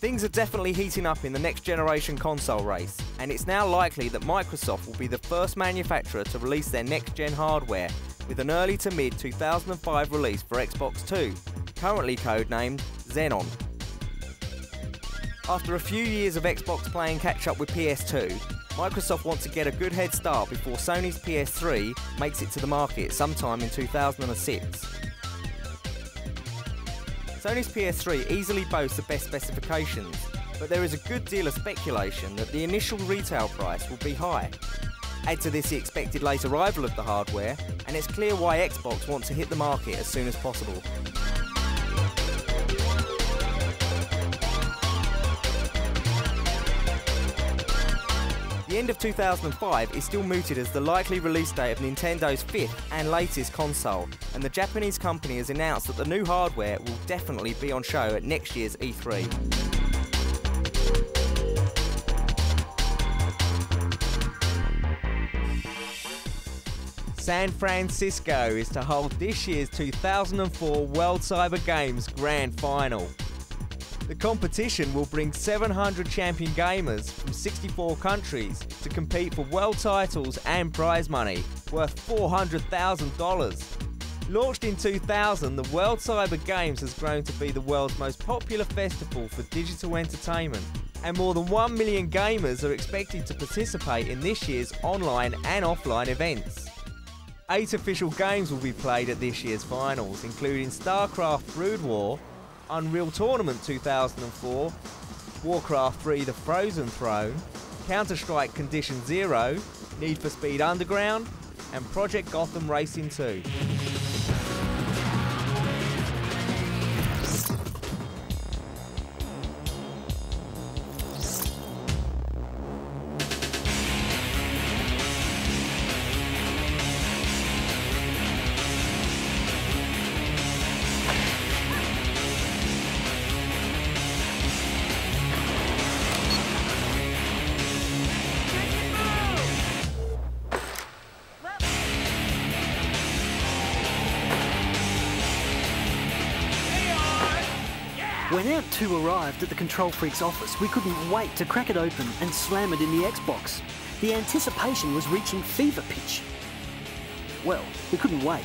Things are definitely heating up in the next generation console race, and it's now likely that Microsoft will be the first manufacturer to release their next-gen hardware with an early to mid 2005 release for Xbox 2, currently codenamed Xenon. After a few years of Xbox playing catch-up with PS2, Microsoft wants to get a good head start before Sony's PS3 makes it to the market sometime in 2006. Sony's PS3 easily boasts the best specifications, but there is a good deal of speculation that the initial retail price will be high. Add to this the expected late arrival of the hardware, and it's clear why Xbox wants to hit the market as soon as possible. The end of 2005 is still mooted as the likely release date of Nintendo's 5th and latest console, and the Japanese company has announced that the new hardware will definitely be on show at next year's E3. San Francisco is to hold this year's 2004 World Cyber Games Grand Final. The competition will bring 700 champion gamers from 64 countries to compete for world titles and prize money worth $400,000. Launched in 2000, the World Cyber Games has grown to be the world's most popular festival for digital entertainment, and more than 1 million gamers are expected to participate in this year's online and offline events. 8 official games will be played at this year's finals, including StarCraft Brood War, Unreal Tournament 2004, Warcraft 3 The Frozen Throne, Counter-Strike Condition Zero, Need for Speed Underground, and Project Gotham Racing 2. When Amp 2 arrived at the Control Freak's office, we couldn't wait to crack it open and slam it in the Xbox. The anticipation was reaching fever pitch. Well, we couldn't wait.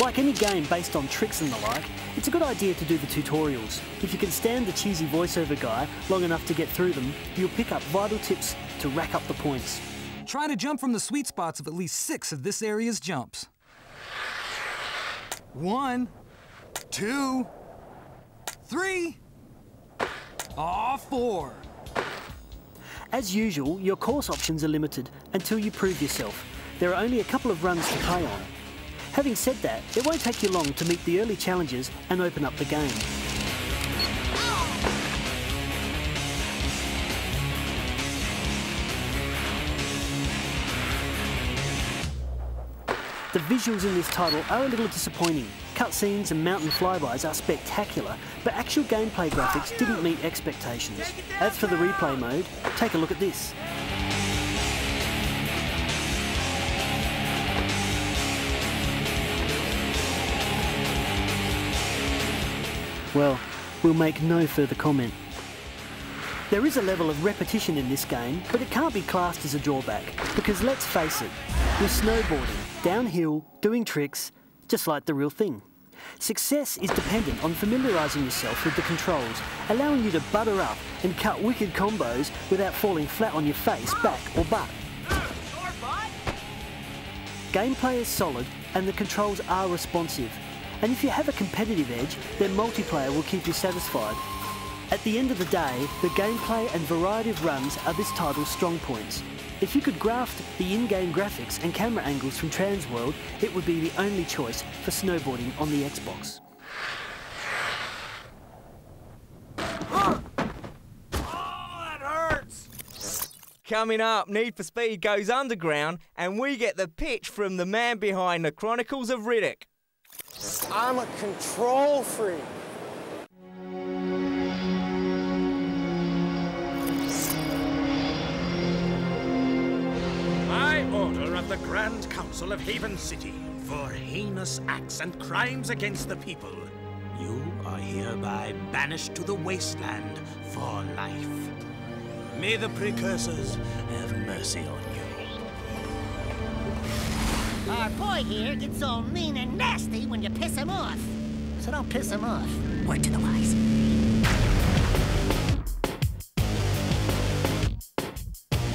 Like any game based on tricks and the like, it's a good idea to do the tutorials. If you can stand the cheesy voiceover guy long enough to get through them, you'll pick up vital tips to rack up the points. Try to jump from the sweet spots of at least 6 of this area's jumps. 1, 2, 3, 4. As usual, your course options are limited until you prove yourself. There are only a couple of runs to play on. Having said that, it won't take you long to meet the early challenges and open up the game. The visuals in this title are a little disappointing. Cutscenes and mountain flybys are spectacular, but actual gameplay graphics didn't meet expectations. As for the replay mode, take a look at this. Well, we'll make no further comment. There is a level of repetition in this game, but it can't be classed as a drawback, because let's face it, we're snowboarding, downhill, doing tricks, just like the real thing. Success is dependent on familiarising yourself with the controls, allowing you to butter up and cut wicked combos without falling flat on your face, back or butt. Gameplay is solid and the controls are responsive, and if you have a competitive edge, then multiplayer will keep you satisfied. At the end of the day, the gameplay and variety of runs are this title's strong points. If you could graft the in-game graphics and camera angles from Transworld, it would be the only choice for snowboarding on the Xbox. Oh, that hurts! Coming up, Need for Speed goes underground, and we get the pitch from the man behind the Chronicles of Riddick. I'm a control freak. Order of the Grand Council of Haven City for heinous acts and crimes against the people. You are hereby banished to the wasteland for life. May the precursors have mercy on you. Our boy here gets all mean and nasty when you piss him off. So don't piss him off. Word to the wise.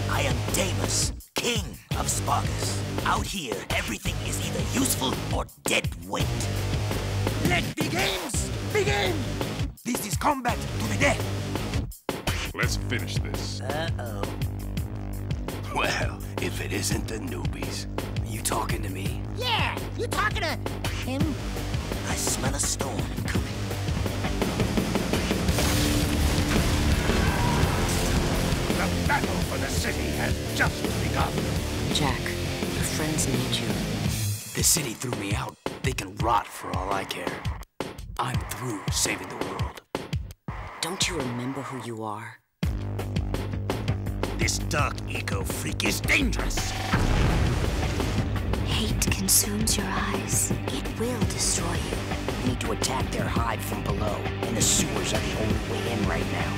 I am Deimos, king of Sparkus. Out here, everything is either useful or dead weight. Let the games begin! This is combat to the death. Let's finish this. Uh-oh. Well, if it isn't the newbies. You talking to me? Yeah, you talking to him? I smell a storm coming. The battle for the city has just begun. Jack, your friends need you. The city threw me out. They can rot for all I care. I'm through saving the world. Don't you remember who you are? This dark eco-freak is dangerous. Hate consumes your eyes. It will destroy you. We need to attack their hive from below, and the sewers are the only way in right now.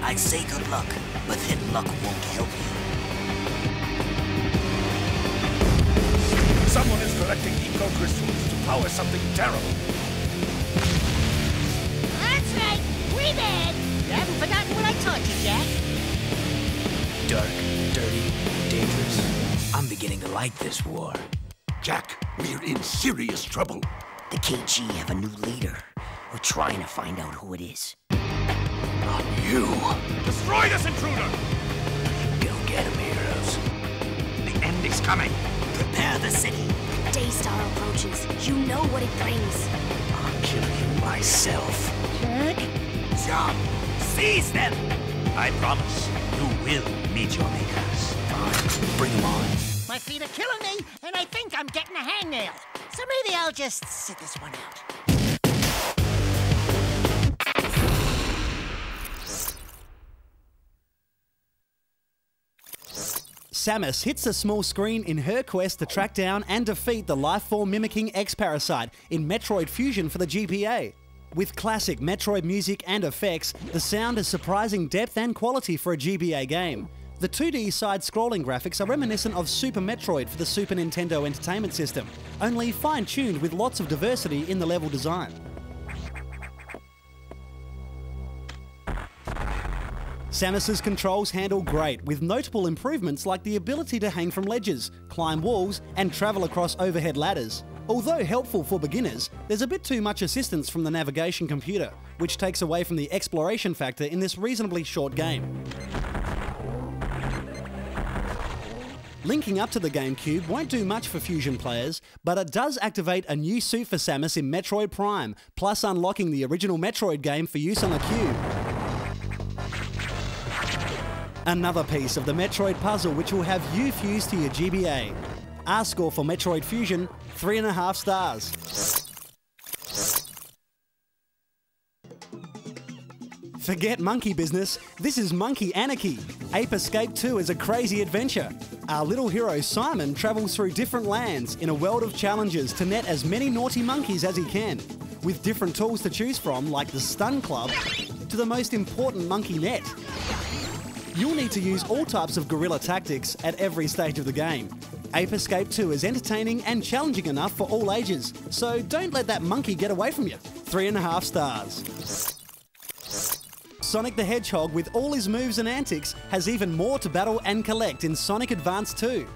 I'd say good luck, but then luck won't help you. Someone is collecting eco-crystals to power something terrible. That's right, we bad. You haven't forgotten what I taught you, Jack. Dark, dirty, dangerous. I'm beginning to like this war. Jack, we're in serious trouble. The KG have a new leader. We're trying to find out who it is. Not you. Destroy this intruder! Go get him, heroes. The end is coming. Prepare the city. Daystar approaches. You know what it brings. I'll kill you myself. Jack? Jump! Seize them! I promise, you will meet your makers. Fine, bring them on. My feet are killing me, and I think I'm getting a hangnail. So maybe I'll just sit this one out. Samus hits a small screen in her quest to track down and defeat the lifeform mimicking X-Parasite in Metroid Fusion for the GPA. With classic Metroid music and effects, the sound has surprising depth and quality for a GBA game. The 2D side-scrolling graphics are reminiscent of Super Metroid for the Super Nintendo Entertainment System, only fine-tuned with lots of diversity in the level design. Samus's controls handle great, with notable improvements like the ability to hang from ledges, climb walls, and travel across overhead ladders. Although helpful for beginners, there's a bit too much assistance from the navigation computer, which takes away from the exploration factor in this reasonably short game. Linking up to the GameCube won't do much for Fusion players, but it does activate a new suit for Samus in Metroid Prime, plus unlocking the original Metroid game for use on the Cube. Another piece of the Metroid puzzle which will have you fused to your GBA. Our score for Metroid Fusion, 3.5 stars. Forget monkey business, this is Monkey Anarchy. Ape Escape 2 is a crazy adventure. Our little hero Simon travels through different lands in a world of challenges to net as many naughty monkeys as he can, with different tools to choose from like the Stun Club to the most important monkey net. You'll need to use all types of guerrilla tactics at every stage of the game. Ape Escape 2 is entertaining and challenging enough for all ages, so don't let that monkey get away from you. 3.5 stars. Sonic the Hedgehog, with all his moves and antics, has even more to battle and collect in Sonic Advance 2.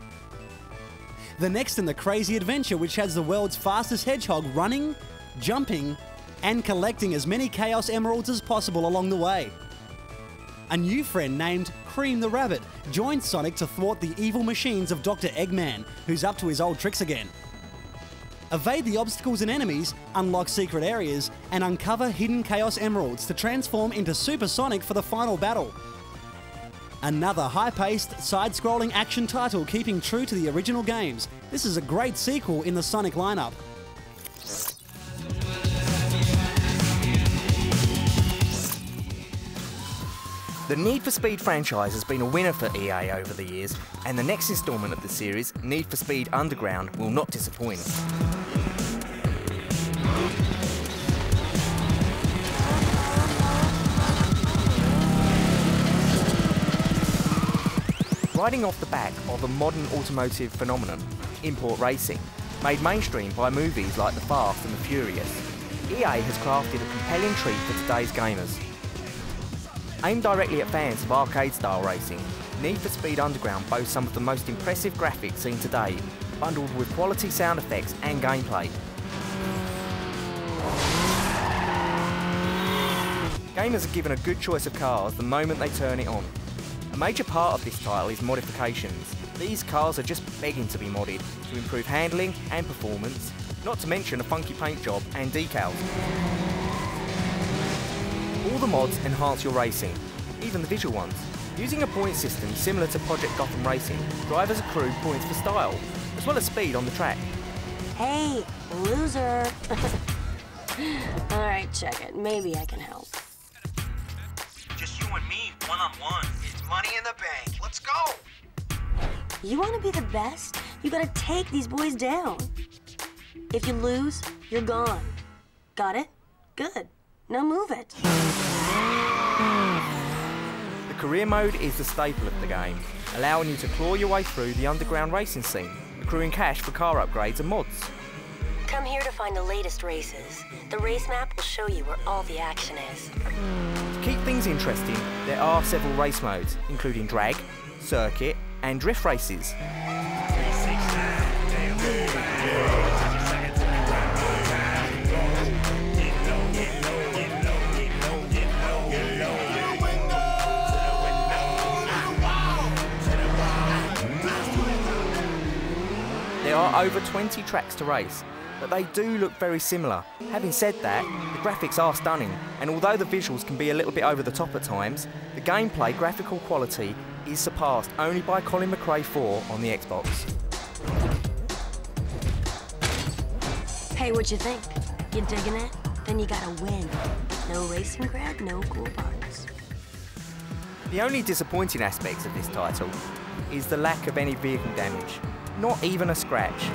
The next in the crazy adventure which has the world's fastest hedgehog running, jumping, and collecting as many Chaos Emeralds as possible along the way. A new friend named Cream the Rabbit joins Sonic to thwart the evil machines of Dr. Eggman, who's up to his old tricks again. Evade the obstacles and enemies, unlock secret areas, and uncover hidden Chaos Emeralds to transform into Super Sonic for the final battle. Another high-paced, side-scrolling action title keeping true to the original games. This is a great sequel in the Sonic lineup. The Need for Speed franchise has been a winner for EA over the years, and the next instalment of the series, Need for Speed Underground, will not disappoint. Riding off the back of a modern automotive phenomenon, import racing, made mainstream by movies like The Fast and the Furious, EA has crafted a compelling treat for today's gamers. Aimed directly at fans of arcade-style racing, Need for Speed Underground boasts some of the most impressive graphics seen today, bundled with quality sound effects and gameplay. Gamers are given a good choice of cars the moment they turn it on. A major part of this title is modifications. These cars are just begging to be modded to improve handling and performance, not to mention a funky paint job and decals. All the mods enhance your racing, even the visual ones. Using a point system similar to Project Gotham Racing, drivers accrue points for style, as well as speed on the track. Hey, loser. Alright, check it. Maybe I can help. Just you and me, one-on-one. It's money in the bank. Let's go! You want to be the best? You gotta take these boys down. If you lose, you're gone. Got it? Good. Now move it. The career mode is the staple of the game, allowing you to claw your way through the underground racing scene, accruing cash for car upgrades and mods. Come here to find the latest races. The race map will show you where all the action is. To keep things interesting, there are several race modes, including drag, circuit, and drift races. There are over 20 tracks to race, but they do look very similar. Having said that, the graphics are stunning, and although the visuals can be a little bit over the top at times, the gameplay graphical quality is surpassed only by Colin McRae 4 on the Xbox. Hey, what you think? You digging it? Then you gotta win. No racing crowd, no cool parts. The only disappointing aspects of this title is the lack of any vehicle damage. Not even a scratch.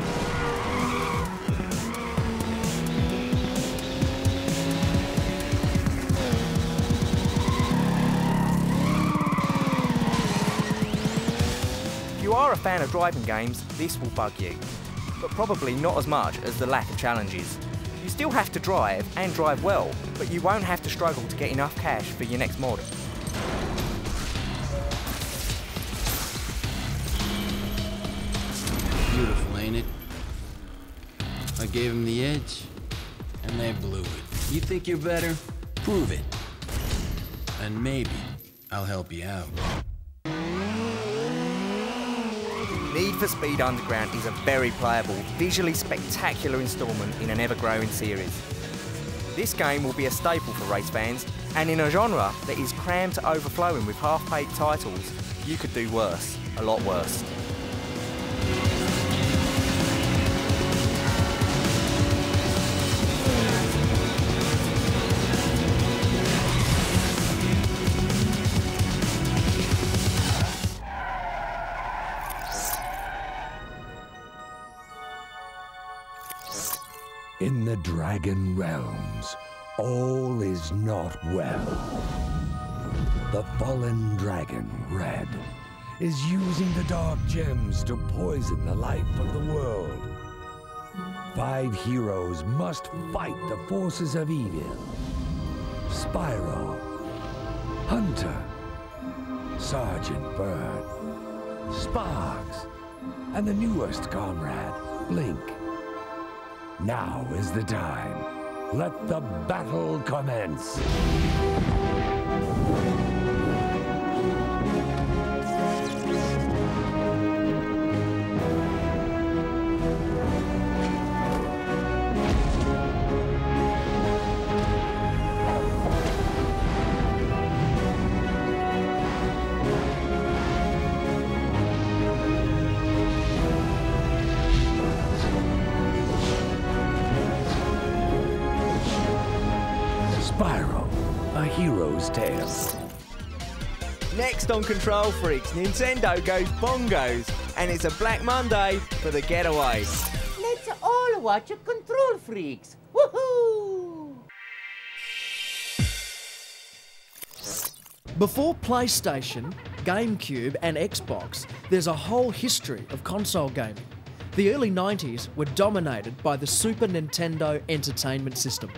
If you are a fan of driving games, this will bug you, but probably not as much as the lack of challenges. You still have to drive, and drive well, but you won't have to struggle to get enough cash for your next mod. Beautiful, ain't it? I gave them the edge, and they blew it. You think you're better? Prove it. And maybe I'll help you out. Need for Speed Underground is a very playable, visually spectacular installment in an ever-growing series. This game will be a staple for race fans, and in a genre that is crammed to overflowing with half-baked titles, you could do worse, a lot worse. In the Dragon Realms, all is not well. The fallen dragon, Red, is using the dark gems to poison the life of the world. 5 heroes must fight the forces of evil. Spyro, Hunter, Sergeant Bird, Sparks, and the newest comrade, Blink. Now is the time. Let the battle commence. Spyro, a hero's tale. Next on Control Freaks, Nintendo goes bongos, and it's a Black Monday for the getaway. Let's all watch Control Freaks. Woohoo! Before PlayStation, GameCube and Xbox, there's a whole history of console gaming. The early 90s were dominated by the Super Nintendo Entertainment System.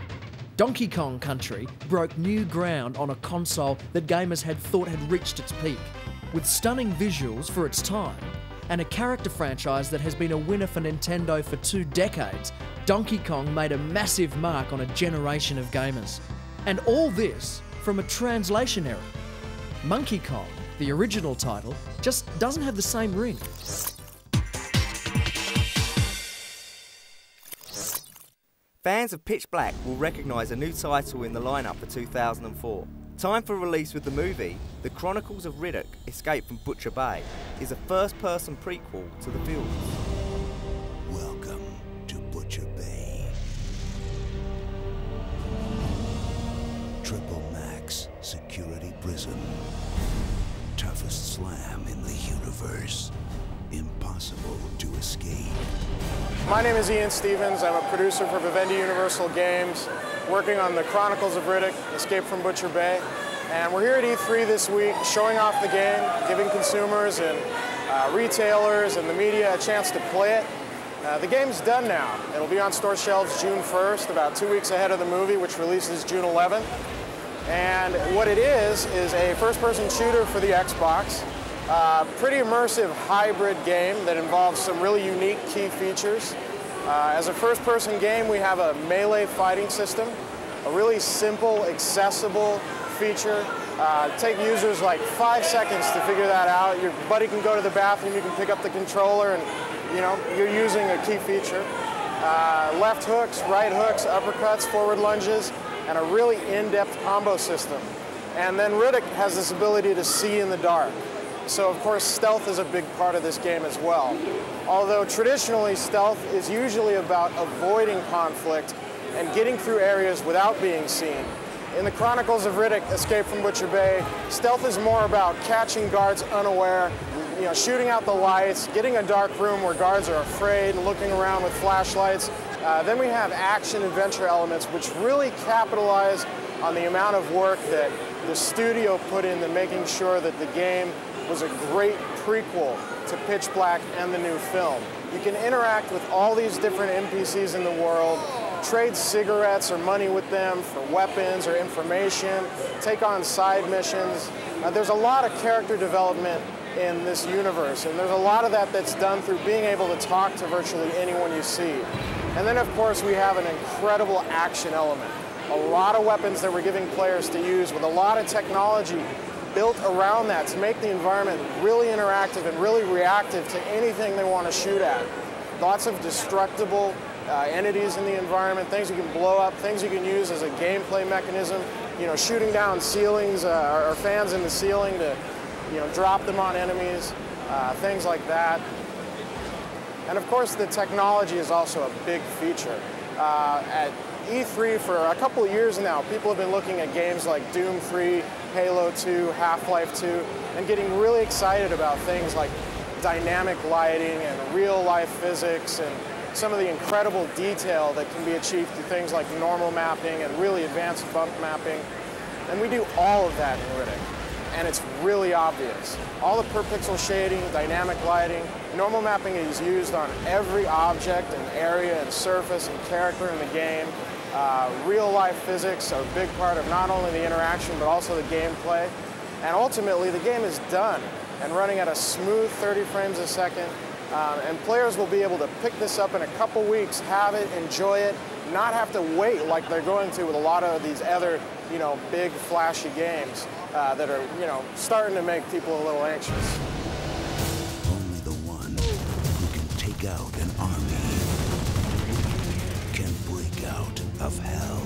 Donkey Kong Country broke new ground on a console that gamers had thought had reached its peak. With stunning visuals for its time, and a character franchise that has been a winner for Nintendo for 2 decades, Donkey Kong made a massive mark on a generation of gamers. And all this from a translation error. Monkey Kong, the original title, just doesn't have the same ring. Fans of Pitch Black will recognise a new title in the lineup for 2004. Time for release with the movie, The Chronicles of Riddick: Escape from Butcher Bay, is a first-person prequel to the film. Welcome to Butcher Bay. Triple Max Security Prison. Toughest slam in the universe. Impossible to escape. My name is Ian Stevens. I'm a producer for Vivendi Universal Games, working on The Chronicles of Riddick: Escape from Butcher Bay. And we're here at E3 this week, showing off the game, giving consumers and retailers and the media a chance to play it. The game's done now. It'll be on store shelves June 1st, about 2 weeks ahead of the movie, which releases June 11th. And what it is a first-person shooter for the Xbox. Pretty immersive hybrid game that involves some really unique key features. As a first-person game, we have a melee fighting system, a really simple, accessible feature. Take users like 5 seconds to figure that out. Your buddy can go to the bathroom, you can pick up the controller, and you're using a key feature. Left hooks, right hooks, uppercuts, forward lunges, and a really in-depth combo system. And then Riddick has this ability to see in the dark. So of course stealth is a big part of this game as well. Although traditionally stealth is usually about avoiding conflict and getting through areas without being seen. In The Chronicles of Riddick: Escape from Butcher Bay, stealth is more about catching guards unaware, shooting out the lights, getting a dark room where guards are afraid and looking around with flashlights. Then we have action-adventure elements which really capitalize on the amount of work that the studio put into making sure that the game was a great prequel to Pitch Black and the new film. You can interact with all these different NPCs in the world, trade cigarettes or money with them for weapons or information, take on side missions. There's a lot of character development in this universe, and there's a lot of that that's done through being able to talk to virtually anyone you see. And then of course we have an incredible action element. A lot of weapons that we're giving players to use with a lot of technology built around that to make the environment really interactive and really reactive to anything they want to shoot at. Lots of destructible entities in the environment, things you can blow up, things you can use as a gameplay mechanism, shooting down ceilings or fans in the ceiling to drop them on enemies, things like that. And of course the technology is also a big feature. At E3 for a couple of years now, people have been looking at games like Doom 3, Halo 2, Half-Life 2, and getting really excited about things like dynamic lighting and real-life physics and some of the incredible detail that can be achieved through things like normal mapping and really advanced bump mapping. And we do all of that in Riddick, and it's really obvious. All the per-pixel shading, dynamic lighting, normal mapping is used on every object and area and surface and character in the game. Real-life physics are a big part of not only the interaction but also the gameplay. And ultimately, the game is done and running at a smooth 30 frames a second. And players will be able to pick this up in a couple weeks, have it, enjoy it, not have to wait like they're going to with a lot of these other, big flashy games that are, starting to make people a little anxious. Only the one who can take out an army can break out of hell.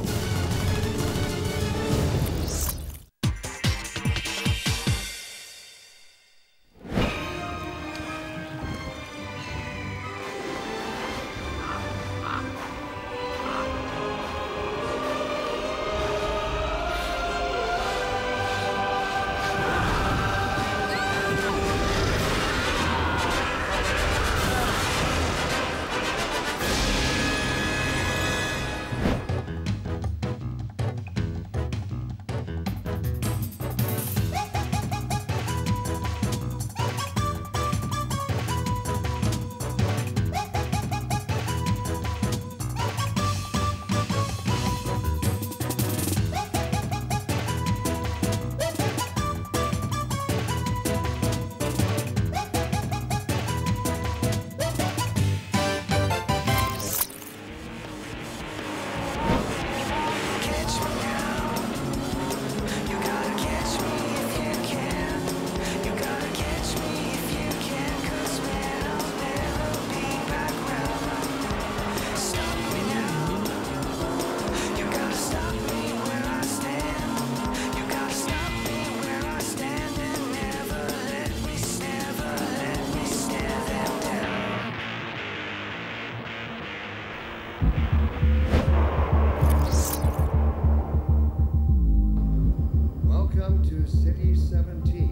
EP17.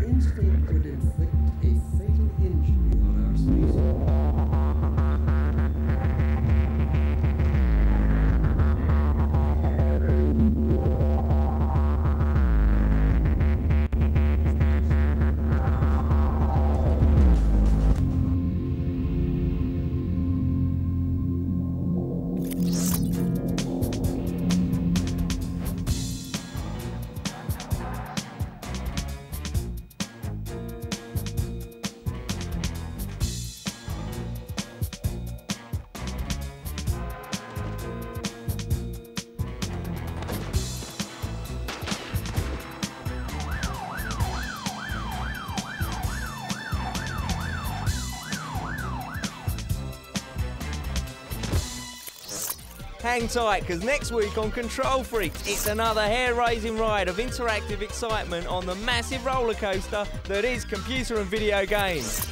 Instinct could inflict a fatal injury on our species. Hang tight, because next week on Control Freaks, it's another hair-raising ride of interactive excitement on the massive roller coaster that is computer and video games.